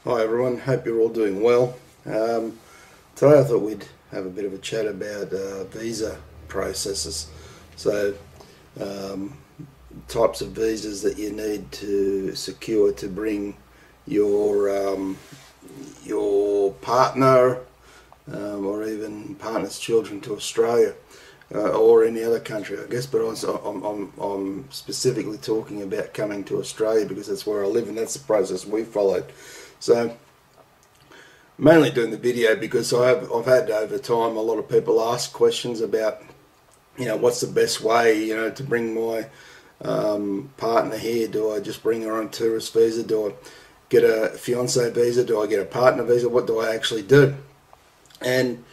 Hi everyone, hope you're all doing well. Today I thought we'd have a bit of a chat about visa processes. So, um, types of visas that you need to secure to bring your partner or even partner's children to Australia or any other country, I guess. But I'm specifically talking about coming to Australia because that's where I live and that's the process we followed. So, mainly doing the video because I've had over time a lot of people ask questions about, what's the best way, to bring my partner here. Do I just bring her on a tourist visa? Do I get a fiance visa? Do I get a partner visa? What do I actually do? And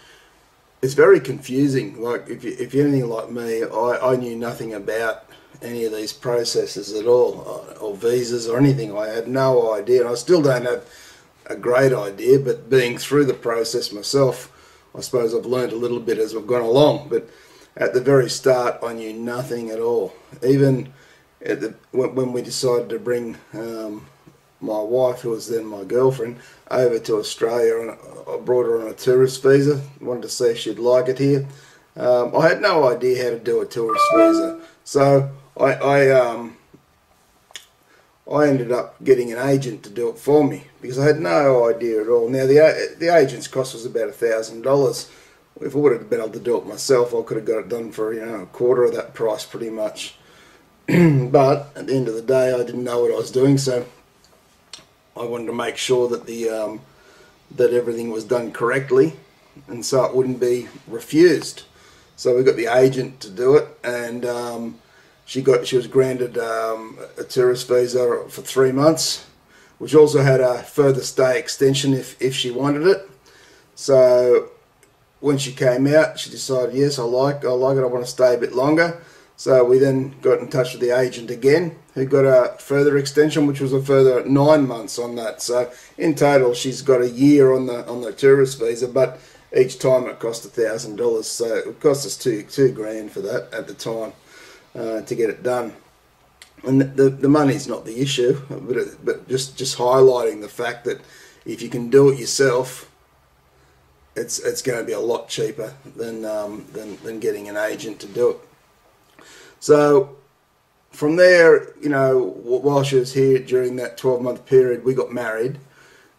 it's very confusing. Like if you're anything like me, I knew nothing about any of these processes at all, or visas or anything. I had no idea, and I still don't have a great idea. But being through the process myself, I suppose I've learned a little bit as we've gone along. But at the very start, I knew nothing at all. Even when we decided to bring my wife, who was then my girlfriend, over to Australia, and I brought her on a tourist visa. Wanted to see if she'd like it here. I had no idea how to do a tourist visa, so I ended up getting an agent to do it for me because I had no idea at all. Now the agent's cost was about $1,000. If I would have been able to do it myself, I could have got it done for a quarter of that price, pretty much. But at the end of the day, I didn't know what I was doing, so I wanted to make sure that that everything was done correctly, and so it wouldn't be refused. So we got the agent to do it, and she was granted a tourist visa for 3 months, which also had a further stay extension if she wanted it. So when she came out, she decided, yes, I like it, I want to stay a bit longer. So we then got in touch with the agent again, who got a further extension, which was a further 9 months on that. So in total, she's got a year on the tourist visa, but each time it cost $1,000. So it cost us two grand for that at the time to get it done. And the money's not the issue, but just highlighting the fact that if you can do it yourself, it's going to be a lot cheaper than getting an agent to do it. So from there, while she was here during that 12-month period, we got married,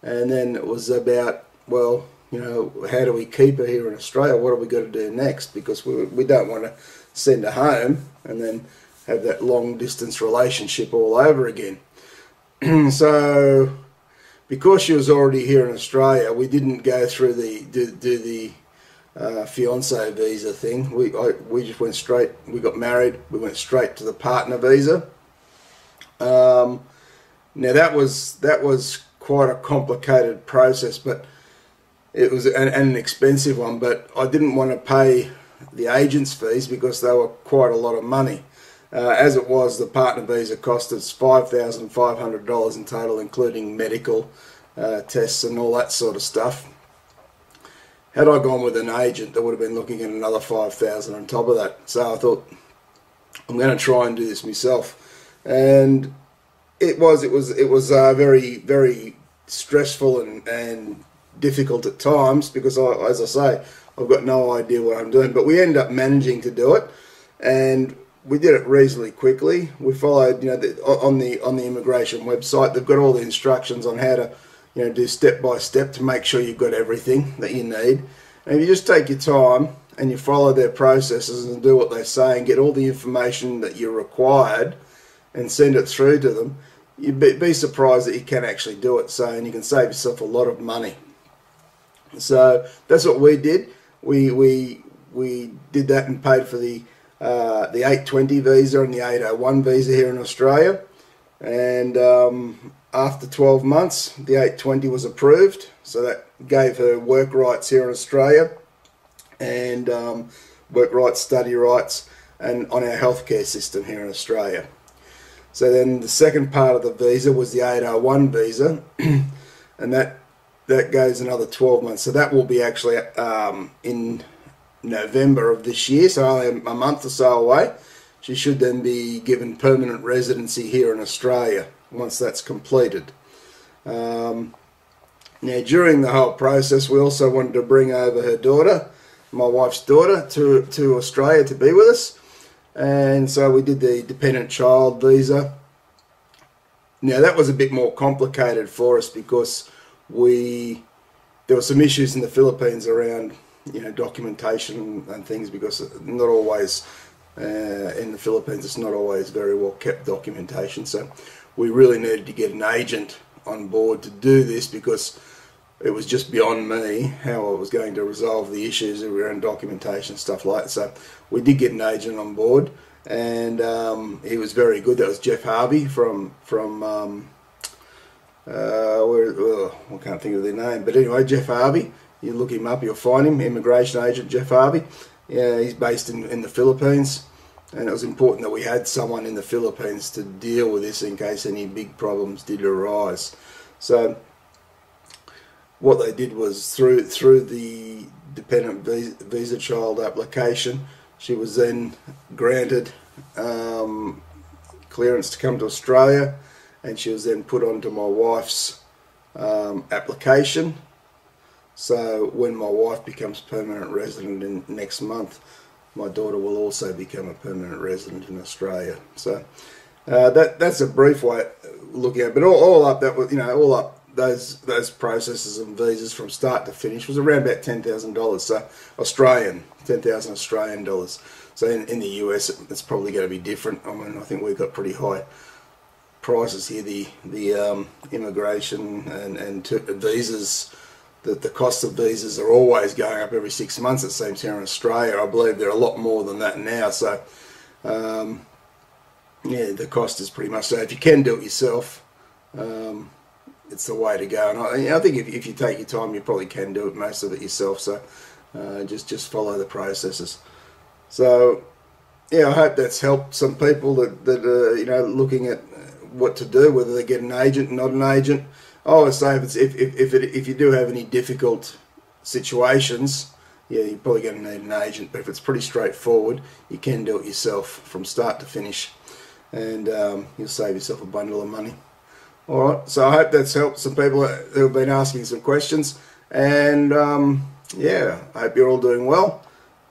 and then it was about, well, how do we keep her here in Australia? What have we got to do next? Because we don't want to send her home and then have that long-distance relationship all over again. So because she was already here in Australia, we didn't go through the fiance visa thing. We just went straight. We got married. We went straight to the partner visa. Now that was quite a complicated process, but it was an expensive one. But I didn't want to pay the agent's fees because they were quite a lot of money. As it was, the partner visa cost us $5,500 in total, including medical tests and all that sort of stuff. Had I gone with an agent, I would have been looking at another $5,000 on top of that. So I thought, I'm going to try and do this myself, and it was very, very stressful and difficult at times because as I say, I've got no idea what I'm doing. But we ended up managing to do it, and we did it reasonably quickly. We followed, on the immigration website, they've got all the instructions on how to do step by step to make sure you've got everything that you need. And if you just take your time and you follow their processes and do what they say and get all the information that you're required and send it through to them, you'd be surprised that you can actually do it. And you can save yourself a lot of money. So that's what we did. We did that and paid for the 820 visa and the 801 visa here in Australia. And after 12 months, the 820 was approved, so that gave her work rights here in Australia, and work rights, study rights, and on our healthcare system here in Australia. So then the second part of the visa was the 801 visa, and that goes another 12 months. So that will be actually in November of this year, so only a month or so away. She should then be given permanent residency here in Australia once that's completed. Now, during the whole process, we also wanted to bring over her daughter, my wife's daughter, to Australia to be with us. And so we did the dependent child visa. Now, that was a bit more complicated for us because there were some issues in the Philippines around, documentation and things, because not always in the Philippines it's not always very well kept documentation. So we really needed to get an agent on board to do this, because it was just beyond me how I was going to resolve the issues around documentation and stuff like that. So we did get an agent on board, and he was very good. That was Jeff Harvey from I can't think of their name, but anyway, Jeff Harvey. You look him up, you'll find him. Immigration agent Jeff Harvey. Yeah, he's based in the Philippines, and it was important that we had someone in the Philippines to deal with this in case any big problems did arise. So what they did was, through the dependent visa child application, she was then granted clearance to come to Australia, and she was then put onto my wife's application. So when my wife becomes permanent resident next month, my daughter will also become a permanent resident in Australia. So that's a brief way of looking at it. But all up, that was, all up, those processes and visas from start to finish was around about $10,000. So Australian, 10,000 Australian dollars. So in the US, it's probably going to be different. I mean, I think we've got pretty high prices here. The immigration and visas. The cost of visas are always going up every 6 months, it seems, here in Australia. I believe they're a lot more than that now. So, yeah, the cost is pretty much so. If you can do it yourself, it's the way to go. And I think if you take your time, you probably can do it, most of it yourself. So, just follow the processes. So, yeah, I hope that's helped some people that are, looking at what to do, whether they get an agent, not an agent. I always say if you do have any difficult situations, yeah, you're probably going to need an agent. But if it's pretty straightforward, you can do it yourself from start to finish, and you'll save yourself a bundle of money. All right, so I hope that's helped some people who have been asking some questions, and yeah, I hope you're all doing well.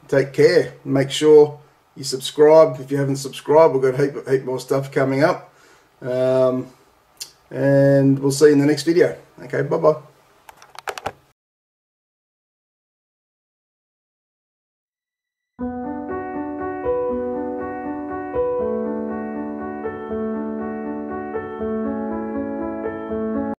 Take care. Make sure you subscribe if you haven't subscribed. We've got a heap more stuff coming up. And we'll see you in the next video. Okay, bye-bye.